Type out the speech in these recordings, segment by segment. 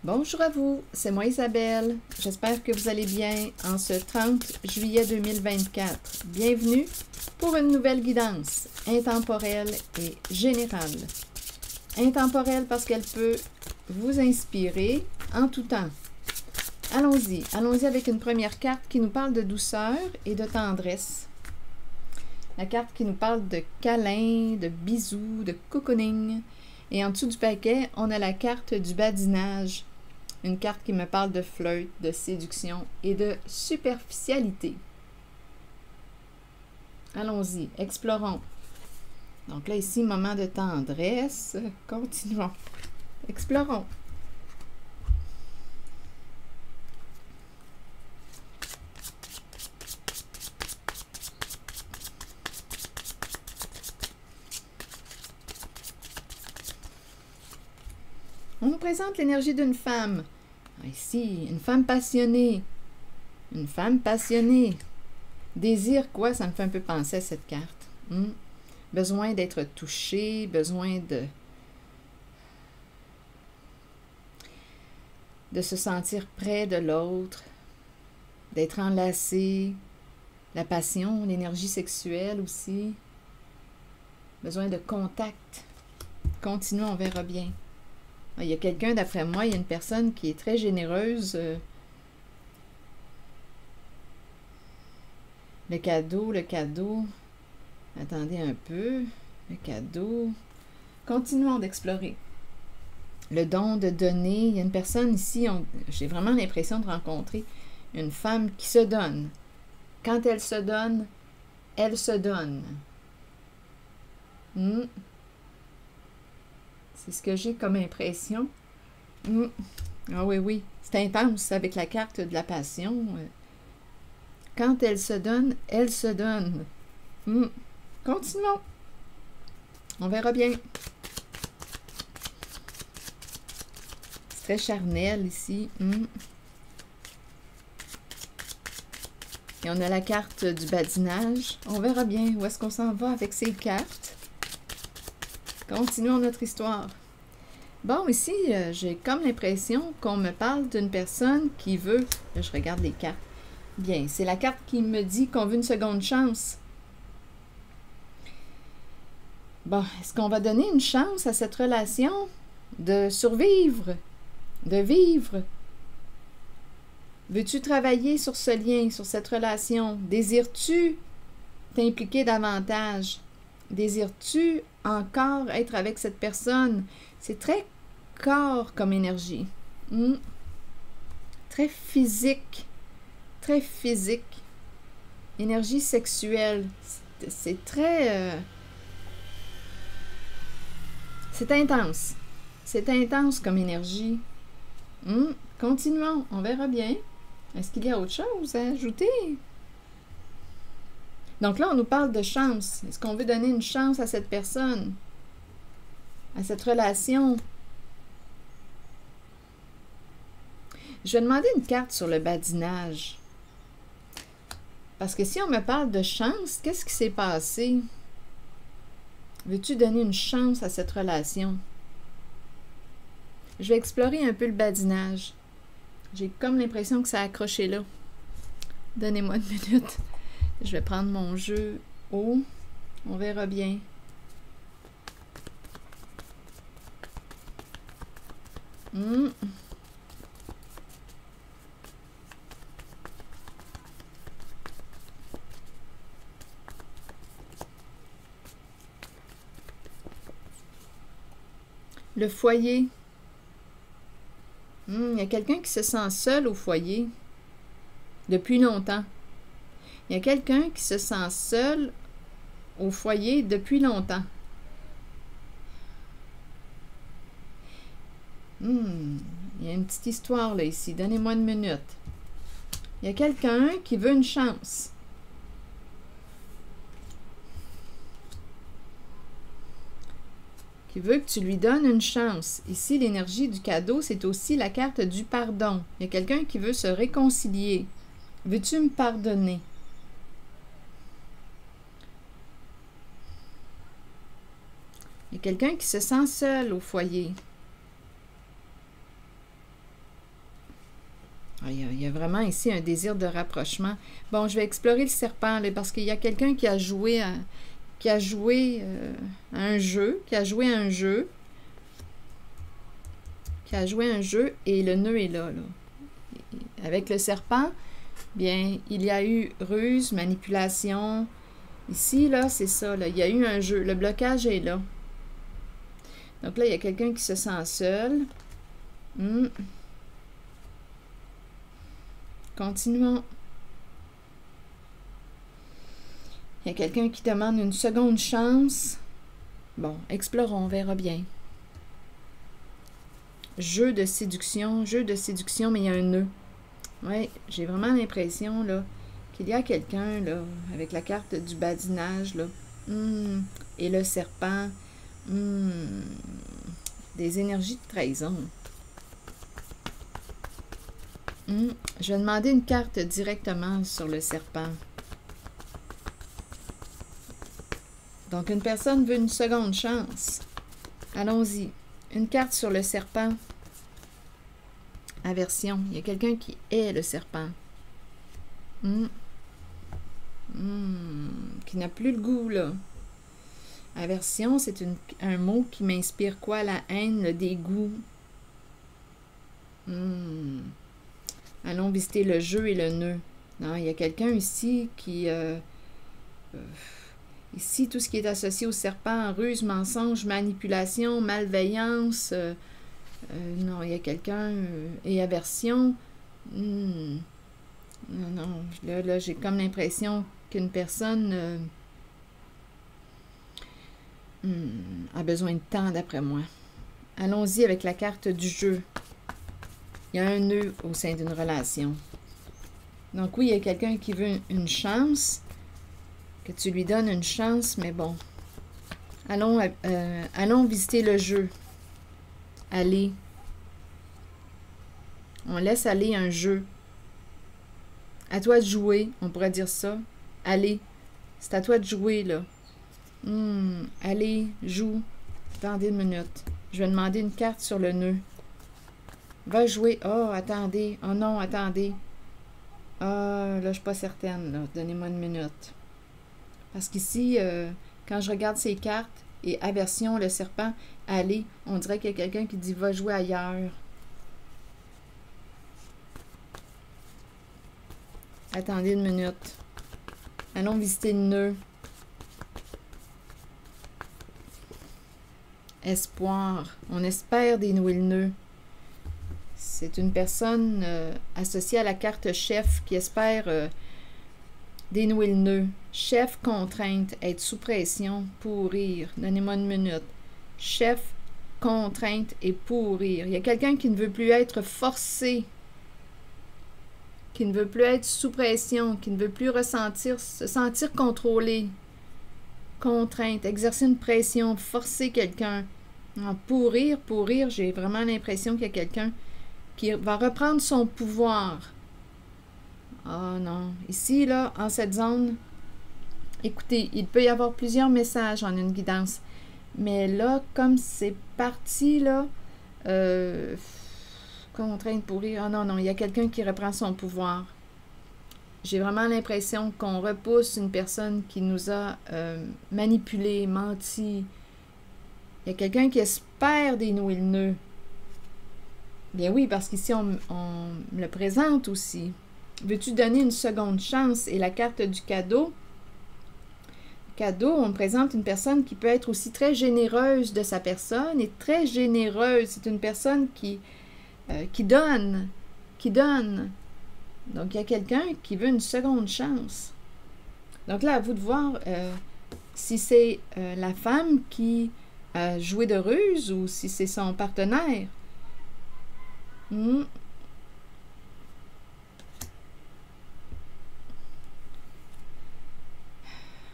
Bonjour à vous, c'est moi Isabelle. J'espère que vous allez bien en ce 30 juillet 2024. Bienvenue pour une nouvelle guidance intemporelle et générale. Intemporelle parce qu'elle peut vous inspirer en tout temps. Allons-y avec une première carte qui nous parle de douceur et de tendresse. La carte qui nous parle de câlins, de bisous, de cocooning. Et en dessous du paquet, on a la carte du badinage. Une carte qui me parle de flirt, de séduction et de superficialité. Allons-y, explorons. Donc là, ici, moment de tendresse. Continuons. Explorons. On nous présente l'énergie d'une femme. Ici, une femme passionnée. Une femme passionnée. Désir quoi? Ça me fait un peu penser à cette carte. Besoin d'être touché, besoin de se sentir près de l'autre, d'être enlacé, la passion, l'énergie sexuelle aussi. Besoin de contact. Continuons, on verra bien. Il y a quelqu'un, d'après moi, il y a une personne qui est très généreuse. Le cadeau. Attendez un peu. Le cadeau. Continuons d'explorer. Le don de donner. Il y a une personne ici, j'ai vraiment l'impression de rencontrer une femme qui se donne. Quand elle se donne, elle se donne. C'est ce que j'ai comme impression. Ah oui, c'est intense avec la carte de la passion. Quand elle se donne, elle se donne. Continuons. On verra bien. C'est très charnel ici. Et on a la carte du badinage. On verra bien où est-ce qu'on s'en va avec ces cartes. Continuons notre histoire. Bon, ici, j'ai comme l'impression qu'on me parle d'une personne qui veut... Là, je regarde les cartes. Bien, c'est la carte qui me dit qu'on veut une seconde chance. Bon, est-ce qu'on va donner une chance à cette relation de survivre, de vivre? Veux-tu travailler sur ce lien, sur cette relation? Désires-tu t'impliquer davantage? Désires-tu encore être avec cette personne? C'est très corps comme énergie. Très physique. Très physique. Énergie sexuelle. C'est très... c'est intense. C'est intense comme énergie. Continuons. On verra bien. Est-ce qu'il y a autre chose à ajouter? Donc là, on nous parle de chance. Est-ce qu'on veut donner une chance à cette personne? À cette relation? Je vais demander une carte sur le badinage. Parce que si on me parle de chance, qu'est-ce qui s'est passé? Veux-tu donner une chance à cette relation? Je vais explorer un peu le badinage. J'ai comme l'impression que ça a accroché là. Donnez-moi une minute. Je vais prendre mon jeu haut. On verra bien. Le foyer. Il y a quelqu'un qui se sent seul au foyer depuis longtemps. Il y a quelqu'un qui se sent seul au foyer depuis longtemps. Il y a une petite histoire là ici. Donnez-moi une minute. Il y a quelqu'un qui veut une chance. Qui veut que tu lui donnes une chance. Ici, l'énergie du cadeau, c'est aussi la carte du pardon. Il y a quelqu'un qui veut se réconcilier. Veux-tu me pardonner? Il y a quelqu'un qui se sent seul au foyer. Ah, il y a vraiment ici un désir de rapprochement. Bon, je vais explorer le serpent, là, parce qu'il y a quelqu'un qui a joué à un jeu, qui a joué à un jeu, et le nœud est là. Avec le serpent, bien, il y a eu ruse, manipulation. Ici, là, c'est ça, là, il y a eu un jeu. Le blocage est là. Donc là, il y a quelqu'un qui se sent seul. Continuons. Il y a quelqu'un qui demande une seconde chance. Bon, explorons, on verra bien. Jeu de séduction, mais il y a un nœud. Oui, j'ai vraiment l'impression, là, qu'il y a quelqu'un, là, avec la carte du badinage, là. Et le serpent. Des énergies de trahison. Je vais demander une carte directement sur le serpent. Donc, une personne veut une seconde chance. Allons-y. Une carte sur le serpent. Aversion. Il y a quelqu'un qui est le serpent. Qui n'a plus le goût, là. Aversion, c'est un mot qui m'inspire quoi? La haine, le dégoût. Allons visiter le jeu et le nœud. Non, il y a quelqu'un ici qui... ici, tout ce qui est associé au serpent, ruse, mensonge, manipulation, malveillance. Non, il y a quelqu'un... et aversion. Non, là j'ai comme l'impression qu'une personne... a besoin de temps, d'après moi. Allons-y avec la carte du jeu. Il y a un nœud au sein d'une relation. Donc oui, il y a quelqu'un qui veut une chance, que tu lui donnes une chance, mais bon. Allons visiter le jeu. Allez. On laisse aller un jeu. À toi de jouer, on pourrait dire ça. Allez. C'est à toi de jouer, là. Allez, joue. Attendez une minute. Je vais demander une carte sur le nœud. Va jouer. Oh, attendez. Oh non, attendez. Ah, là, je suis pas certaine. Là. Donnez-moi une minute. Parce qu'ici, quand je regarde ces cartes, et aversion, le serpent, allez, on dirait qu'il y a quelqu'un qui dit va jouer ailleurs. Attendez une minute. Allons visiter le nœud. Espoir. On espère dénouer le nœud. C'est une personne associée à la carte chef qui espère dénouer le nœud. Chef, contrainte, être sous pression, pourrir. Donnez-moi une minute. Chef, contrainte et pourrir. Il y a quelqu'un qui ne veut plus être forcé, qui ne veut plus être sous pression, qui ne veut plus se sentir contrôlé. Contrainte, exercer une pression, forcer quelqu'un. Pourrir, j'ai vraiment l'impression qu'il y a quelqu'un qui va reprendre son pouvoir. Ah non. Ici, là, en cette zone, écoutez, il peut y avoir plusieurs messages en une guidance. Mais là, comme c'est parti, là, contrainte, pourrir. Ah non, il y a quelqu'un qui reprend son pouvoir. J'ai vraiment l'impression qu'on repousse une personne qui nous a manipulé, menti. Il y a quelqu'un qui espère dénouer le nœud. Bien oui, parce qu'ici, on me le présente aussi. Veux-tu donner une seconde chance? Et la carte du cadeau. Cadeau, on me présente une personne qui peut être aussi très généreuse de sa personne et très généreuse. C'est une personne qui donne. Donc, il y a quelqu'un qui veut une seconde chance. Donc là, à vous de voir si c'est la femme qui a joué de ruse ou si c'est son partenaire.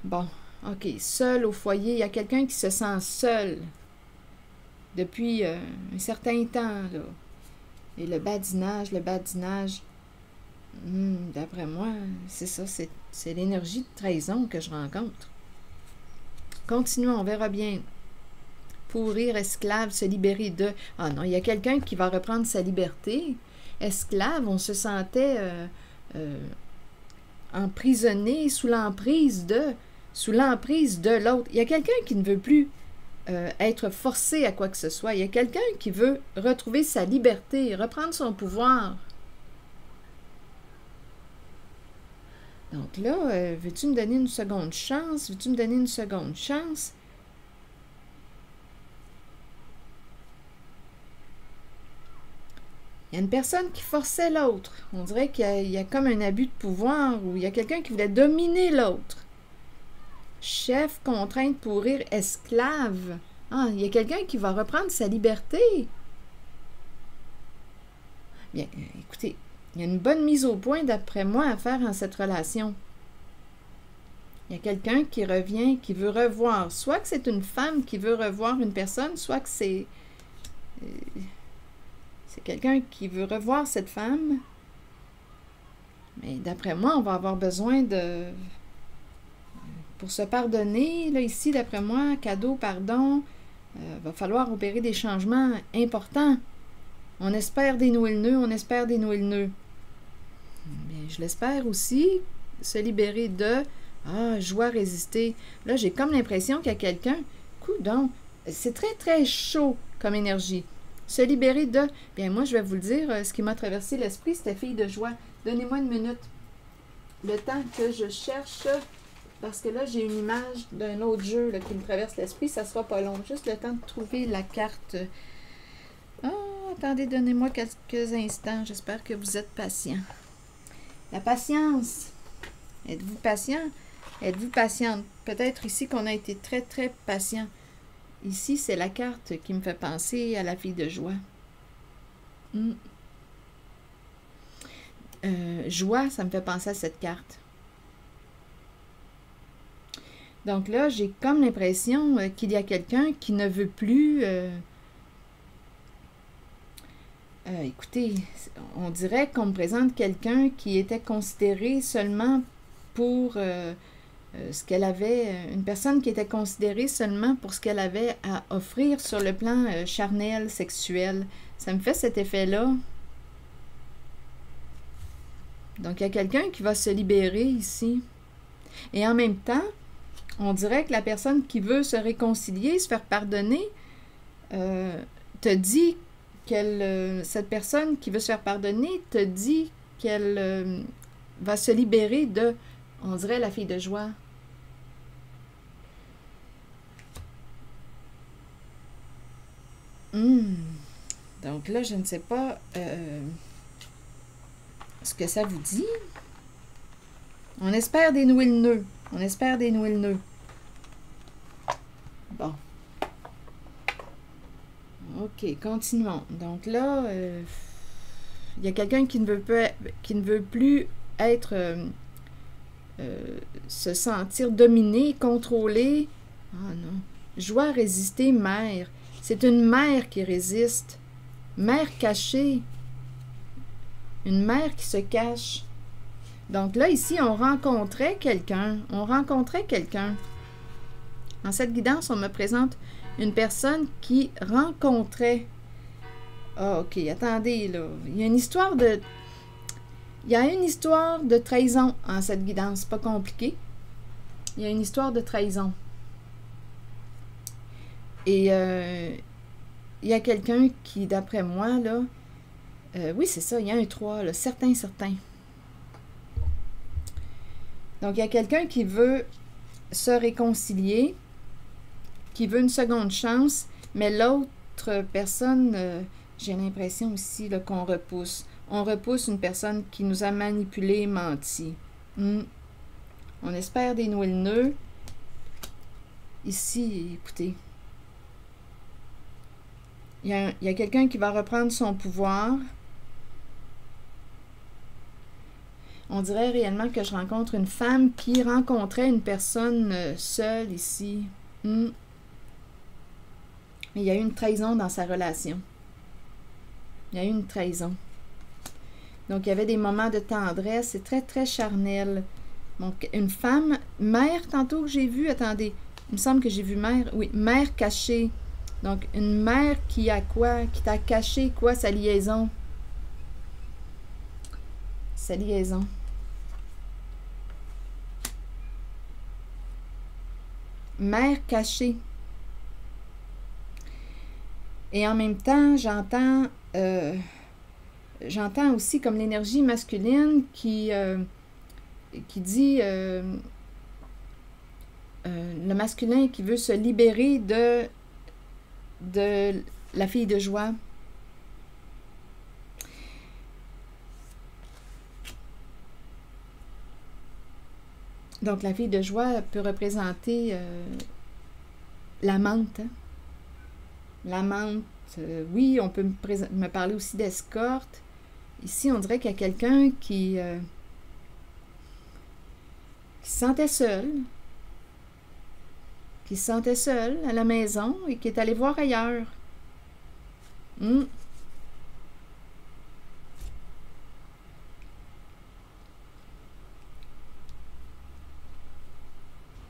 Bon, ok. Seul au foyer, il y a quelqu'un qui se sent seul depuis un certain temps, là. Et le badinage, d'après moi, c'est ça, c'est l'énergie de trahison que je rencontre. Continuons, on verra bien. Pourrir, esclave, se libérer de... Ah non, il y a quelqu'un qui va reprendre sa liberté. esclave, on se sentait emprisonné sous l'emprise de l'autre. Il y a quelqu'un qui ne veut plus être forcé à quoi que ce soit. Il y a quelqu'un qui veut retrouver sa liberté, reprendre son pouvoir. Donc là, veux-tu me donner une seconde chance? Veux-tu me donner une seconde chance? Il y a une personne qui forçait l'autre. On dirait qu'il y a comme un abus de pouvoir ou il y a quelqu'un qui voulait dominer l'autre. Chef, contrainte, pourrir, esclave. Ah, il y a quelqu'un qui va reprendre sa liberté. Bien, écoutez, il y a une bonne mise au point, d'après moi, à faire en cette relation. Il y a quelqu'un qui revient, qui veut revoir. Soit que c'est une femme qui veut revoir une personne, soit que c'est quelqu'un qui veut revoir cette femme. Mais d'après moi, on va avoir besoin de... Pour se pardonner, là, ici, d'après moi, cadeau, pardon, va falloir opérer des changements importants. On espère dénouer le nœud, on espère dénouer le nœud. Bien, je l'espère aussi, se libérer de... Ah, joie, résister. Là, j'ai comme l'impression qu'il y a quelqu'un... Coudonc, c'est très, très chaud comme énergie. Se libérer de... Bien, moi, je vais vous le dire, ce qui m'a traversé l'esprit, c'était fille de joie. Donnez-moi une minute. Le temps que je cherche... Parce que là, j'ai une image d'un autre jeu là, qui me traverse l'esprit. Ça sera pas long. Juste le temps de trouver la carte. Oh, attendez, donnez-moi quelques instants. J'espère que vous êtes patient. La patience. Êtes-vous patient? Êtes-vous patiente? Peut-être ici qu'on a été très, très patient. Ici, c'est la carte qui me fait penser à la fille de joie. Joie, ça me fait penser à cette carte. Donc là, j'ai comme l'impression qu'il y a quelqu'un qui ne veut plus... écoutez, on dirait qu'on me présente quelqu'un qui était considéré seulement pour ce qu'elle avait... Une personne qui était considérée seulement pour ce qu'elle avait à offrir sur le plan charnel, sexuel. Ça me fait cet effet-là. Donc, il y a quelqu'un qui va se libérer ici. Et en même temps... On dirait que la personne qui veut se réconcilier, se faire pardonner, te dit qu'elle... cette personne qui veut se faire pardonner te dit qu'elle va se libérer de, on dirait, la fille de joie. Donc là, je ne sais pas ce que ça vous dit. On espère dénouer le nœud. On espère dénouer le nœud. Bon. OK, continuons. Donc là, il y a quelqu'un qui ne veut plus être... se sentir dominé, contrôlé. Ah non. Joie, résister, mère. C'est une mère qui résiste. Mère cachée. Une mère qui se cache. Donc là, ici, on rencontrait quelqu'un. En cette guidance, on me présente une personne qui rencontrait. Ah, OK, attendez, là. Il y a une histoire de trahison en cette guidance. C'est pas compliqué. Il y a une histoire de trahison. Et il y a quelqu'un qui, d'après moi, là... oui, c'est ça, il y a un 3, là. Certain. Donc, il y a quelqu'un qui veut se réconcilier, qui veut une seconde chance, mais l'autre personne, j'ai l'impression aussi qu'on repousse. On repousse une personne qui nous a manipulés, menti. On espère dénouer le nœud. Ici, écoutez, il y a quelqu'un qui va reprendre son pouvoir. On dirait réellement que je rencontre une femme qui rencontrait une personne seule ici. Mais il y a eu une trahison dans sa relation. Il y a eu une trahison. Donc, il y avait des moments de tendresse. C'est très, très charnel. Donc, une femme, mère, tantôt que j'ai vu, attendez, il me semble que j'ai vu mère, oui, mère cachée. Donc, une mère qui a quoi? Qui t'a caché quoi, sa liaison? sa liaison. Mère cachée. Et en même temps, j'entends aussi comme l'énergie masculine qui dit le masculin qui veut se libérer de la fille de joie. Donc, la fille de joie peut représenter l'amante. Hein? L'amante, oui, on peut me parler aussi d'escorte. Ici, on dirait qu'il y a quelqu'un qui se sentait seul. Qui se sentait seul à la maison et qui est allé voir ailleurs.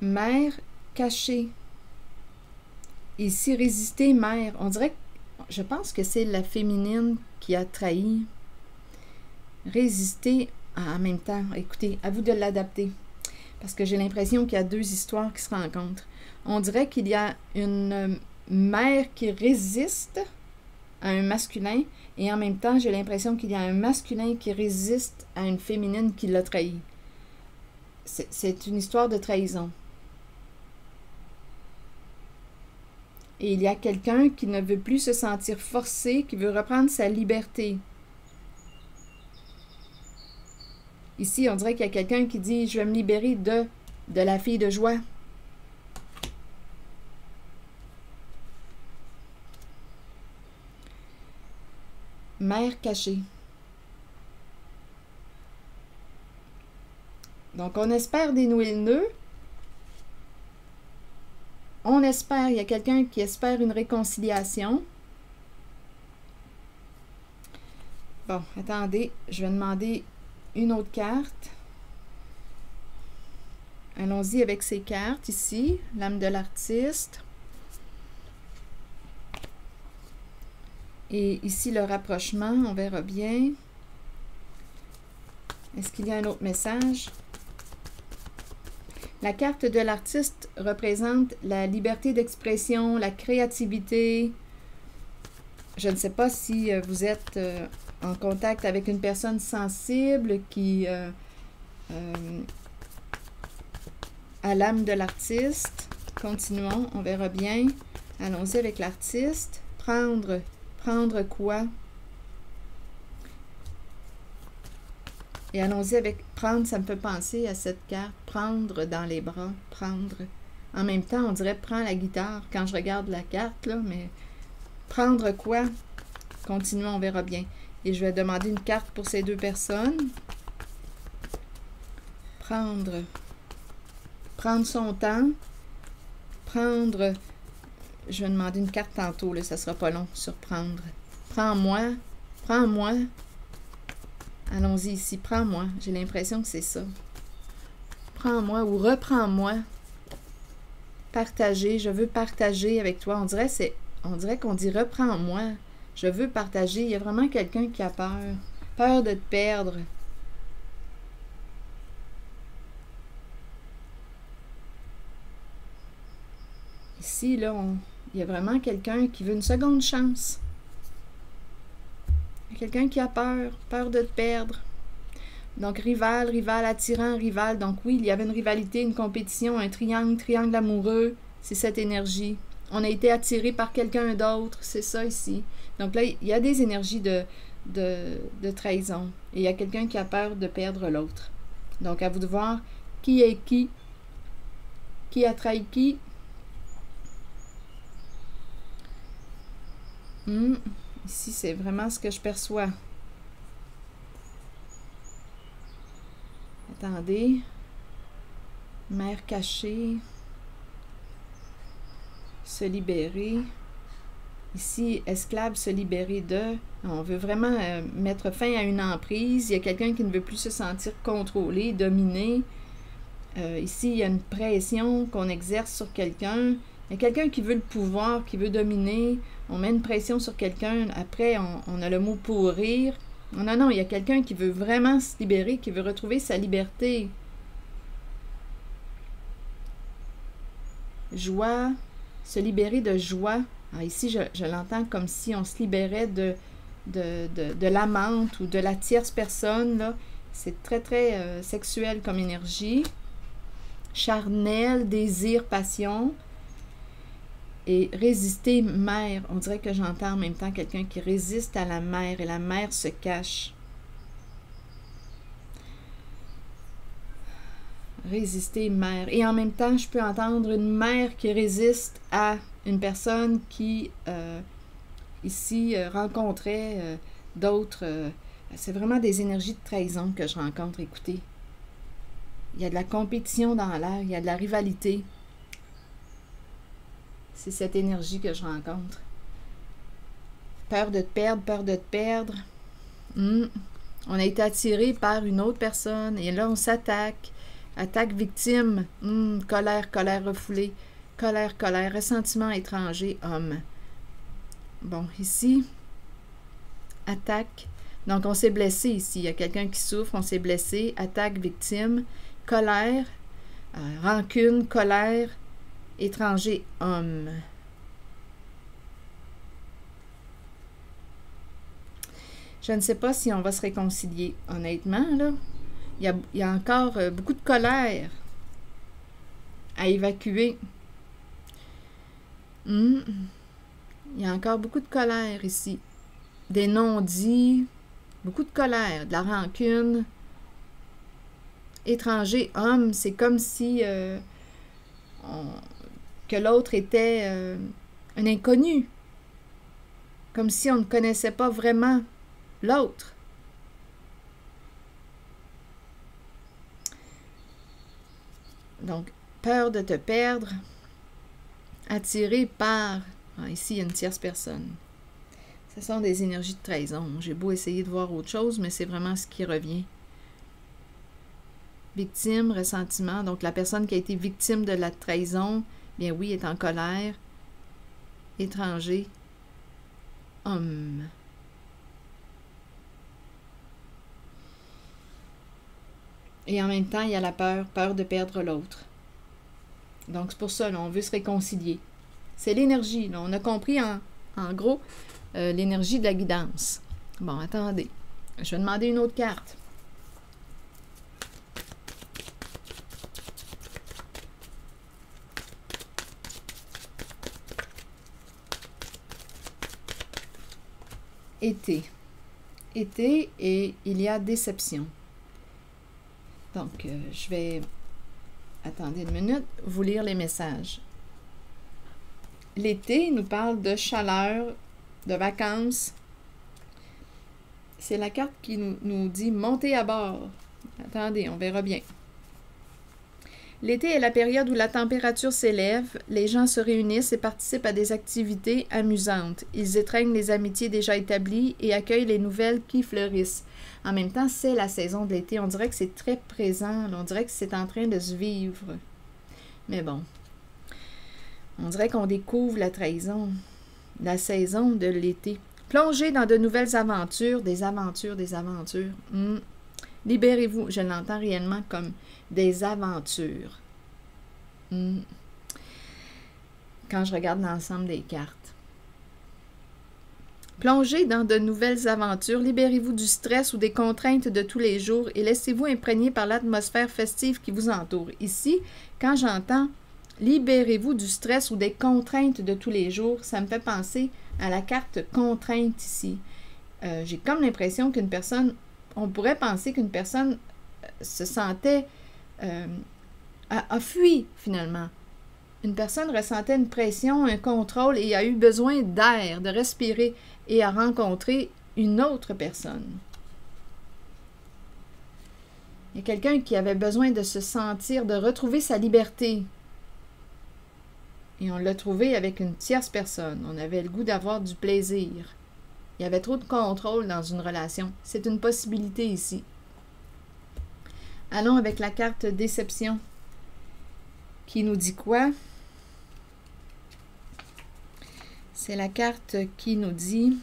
Mère cachée. Ici, résister, mère. On dirait, je pense que c'est la féminine qui a trahi. Résister en même temps. Écoutez, à vous de l'adapter. Parce que j'ai l'impression qu'il y a deux histoires qui se rencontrent. On dirait qu'il y a une mère qui résiste à un masculin et en même temps, j'ai l'impression qu'il y a un masculin qui résiste à une féminine qui l'a trahi. C'est une histoire de trahison. Et il y a quelqu'un qui ne veut plus se sentir forcé, qui veut reprendre sa liberté. Ici, on dirait qu'il y a quelqu'un qui dit « Je vais me libérer de la fille de joie ». Mère cachée. Donc, on espère dénouer le nœud. On espère, il y a quelqu'un qui espère une réconciliation. Bon, attendez, je vais demander une autre carte. Allons-y avec ces cartes ici. L'âme de l'artiste. Et ici, le rapprochement, on verra bien. Est-ce qu'il y a un autre message? La carte de l'artiste représente la liberté d'expression, la créativité. Je ne sais pas si vous êtes en contact avec une personne sensible qui a l'âme de l'artiste. Continuons, on verra bien. Allons-y avec l'artiste. Prendre quoi? Et allons-y avec prendre, ça me fait penser à cette carte. Prendre dans les bras, prendre. En même temps, on dirait prendre la guitare quand je regarde la carte, là, mais prendre quoi? Continuons, on verra bien. Et je vais demander une carte pour ces deux personnes. Prendre son temps. Prendre, je vais demander une carte tantôt, là, ça sera pas long, sur prendre. Prends-moi. Allons-y ici, prends-moi. J'ai l'impression que c'est ça. Prends-moi ou reprends-moi. Partager, je veux partager avec toi. On dirait qu'on dit reprends-moi. Je veux partager. Il y a vraiment quelqu'un qui a peur. Peur de te perdre. Ici, là, il y a vraiment quelqu'un qui veut une seconde chance. Quelqu'un qui a peur de te perdre. Donc, rival, attirant, rival. Donc, oui, il y avait une rivalité, une compétition, un triangle amoureux. C'est cette énergie. On a été attiré par quelqu'un d'autre. C'est ça ici. Donc là, il y a des énergies de trahison. Et il y a quelqu'un qui a peur de perdre l'autre. Donc, à vous de voir qui est qui a trahi qui. Ici, c'est vraiment ce que je perçois. Attendez. Mère cachée. Se libérer. Ici, esclave, se libérer de. On veut vraiment mettre fin à une emprise. Il y a quelqu'un qui ne veut plus se sentir contrôlé, dominé. Ici, il y a une pression qu'on exerce sur quelqu'un. Il y a quelqu'un qui veut le pouvoir, qui veut dominer. On met une pression sur quelqu'un. Après, on a le mot pourrir. Non, non, il y a quelqu'un qui veut vraiment se libérer, qui veut retrouver sa liberté. Joie, se libérer de joie. Alors ici, je l'entends comme si on se libérait de l'amante ou de la tierce personne, là. C'est très, très sexuel comme énergie. Charnel, désir, passion. Et résister, mère. On dirait que j'entends en même temps quelqu'un qui résiste à la mère et la mère se cache. Résister, mère. Et en même temps, je peux entendre une mère qui résiste à une personne qui, ici, rencontrait d'autres. C'est vraiment des énergies de trahison que je rencontre. Écoutez, il y a de la compétition dans l'air, il y a de la rivalité. C'est cette énergie que je rencontre. Peur de te perdre, peur de te perdre. On a été attiré par une autre personne et là, on s'attaque. Attaque victime. Colère, colère refoulée. Colère, colère. Ressentiment étranger, homme. Bon, ici, attaque. Donc, on s'est blessé ici. Il y a quelqu'un qui souffre, on s'est blessé. Attaque, victime. Colère, rancune, colère, étranger, homme. Je ne sais pas si on va se réconcilier, honnêtement, là. Il y a encore beaucoup de colère à évacuer. Il y a encore beaucoup de colère ici. Des non-dits, beaucoup de colère, de la rancune. Étranger, homme, c'est comme si que l'autre était un inconnu. Comme si on ne connaissait pas vraiment l'autre. Donc, peur de te perdre, attiré par... ici, il y a une tierce personne. Ce sont des énergies de trahison. J'ai beau essayer de voir autre chose, mais c'est vraiment ce qui revient. Victime, ressentiment. Donc, la personne qui a été victime de la trahison, bien oui, est en colère. Étranger, homme. Et en même temps, il y a la peur, peur de perdre l'autre. Donc, c'est pour ça, là, on veut se réconcilier. C'est l'énergie, là. On a compris, en gros, l'énergie de la guidance. Bon, attendez. Je vais demander une autre carte. Été. Été et il y a déception. Donc, je vais, attendez une minute, vous lire les messages. L'été nous parle de chaleur, de vacances. C'est la carte qui nous dit « Montez à bord ». Attendez, on verra bien. L'été est la période où la température s'élève, les gens se réunissent et participent à des activités amusantes. Ils étreignent les amitiés déjà établies et accueillent les nouvelles qui fleurissent. En même temps, c'est la saison de l'été. On dirait que c'est très présent. On dirait que c'est en train de se vivre. Mais bon, on dirait qu'on découvre la trahison, la saison de l'été. Plongez dans de nouvelles aventures, des aventures, des aventures. Libérez-vous. Je l'entends réellement comme des aventures. Quand je regarde l'ensemble des cartes. Plongez dans de nouvelles aventures, libérez-vous du stress ou des contraintes de tous les jours et laissez-vous imprégner par l'atmosphère festive qui vous entoure. Ici, quand j'entends « libérez-vous du stress ou des contraintes de tous les jours », ça me fait penser à la carte « contrainte » ici. J'ai comme l'impression qu'une personne, on pourrait penser qu'une personne se sentait, a fui finalement. Une personne ressentait une pression, un contrôle et a eu besoin d'air, de respirer et a rencontré une autre personne. Il y a quelqu'un qui avait besoin de se sentir, de retrouver sa liberté. Et on l'a trouvé avec une tierce personne. On avait le goût d'avoir du plaisir. Il y avait trop de contrôle dans une relation. C'est une possibilité ici. Allons avec la carte déception. Qui nous dit quoi? C'est la carte qui nous dit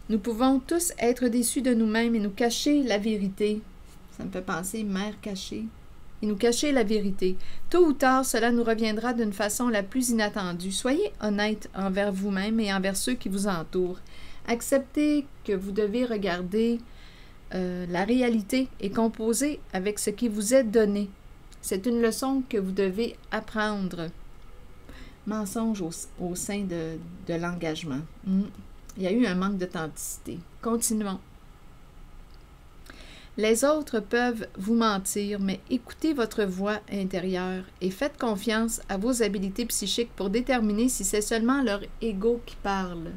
Nous pouvons tous être déçus de nous-mêmes et nous cacher la vérité. Ça me fait penser mère cachée. Et nous cacher la vérité. Tôt ou tard, cela nous reviendra d'une façon la plus inattendue. Soyez honnête envers vous-même et envers ceux qui vous entourent. Acceptez que vous devez regarder la réalité est composée avec ce qui vous est donné. C'est une leçon que vous devez apprendre. Mensonge au sein de l'engagement. Il y a eu un manque d'authenticité. Continuons. Les autres peuvent vous mentir, mais écoutez votre voix intérieure et faites confiance à vos habiletés psychiques pour déterminer si c'est seulement leur ego qui parle.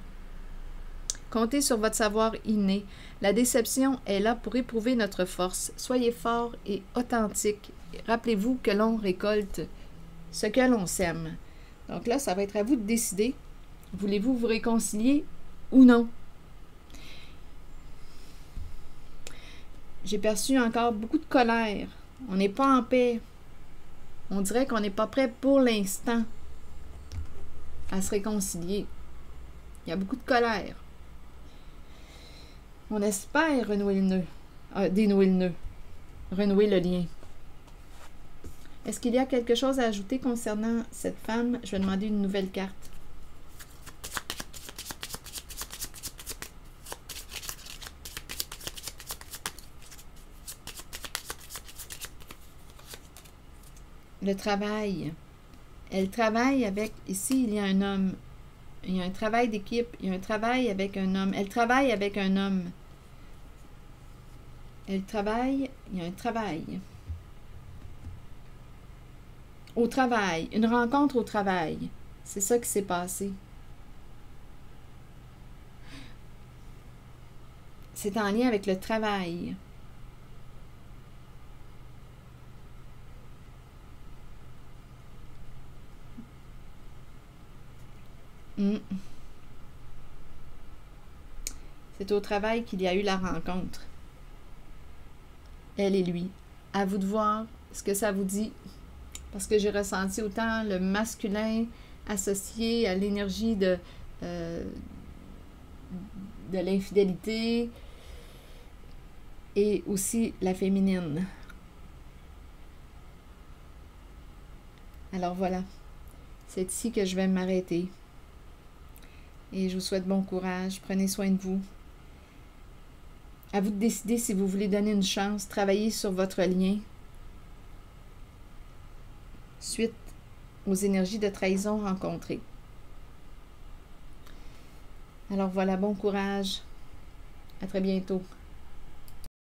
Comptez sur votre savoir inné. La déception est là pour éprouver notre force. Soyez fort et authentique. Rappelez-vous que l'on récolte ce que l'on sème. Donc là, ça va être à vous de décider. Voulez-vous vous réconcilier ou non? J'ai perçu encore beaucoup de colère. On n'est pas en paix. On dirait qu'on n'est pas prêt pour l'instant à se réconcilier. Il y a beaucoup de colère. On espère renouer le nœud. Dénouer le nœud. Renouer le lien. Est-ce qu'il y a quelque chose à ajouter concernant cette femme? Je vais demander une nouvelle carte. Le travail. Elle travaille avec... Ici, il y a un homme. Il y a un travail d'équipe. Il y a un travail avec un homme. Elle travaille avec un homme. Elle travaille... Il y a un travail. Au travail. Une rencontre au travail. C'est ça qui s'est passé. C'est en lien avec le travail. C'est au travail qu'il y a eu la rencontre. Elle et lui. À vous de voir ce que ça vous dit. Parce que j'ai ressenti autant le masculin associé à l'énergie de l'infidélité et aussi la féminine. Alors voilà. C'est ici que je vais m'arrêter. Et je vous souhaite bon courage. Prenez soin de vous. À vous de décider si vous voulez donner une chance, travailler sur votre lien suite aux énergies de trahison rencontrées. Alors voilà, bon courage. À très bientôt.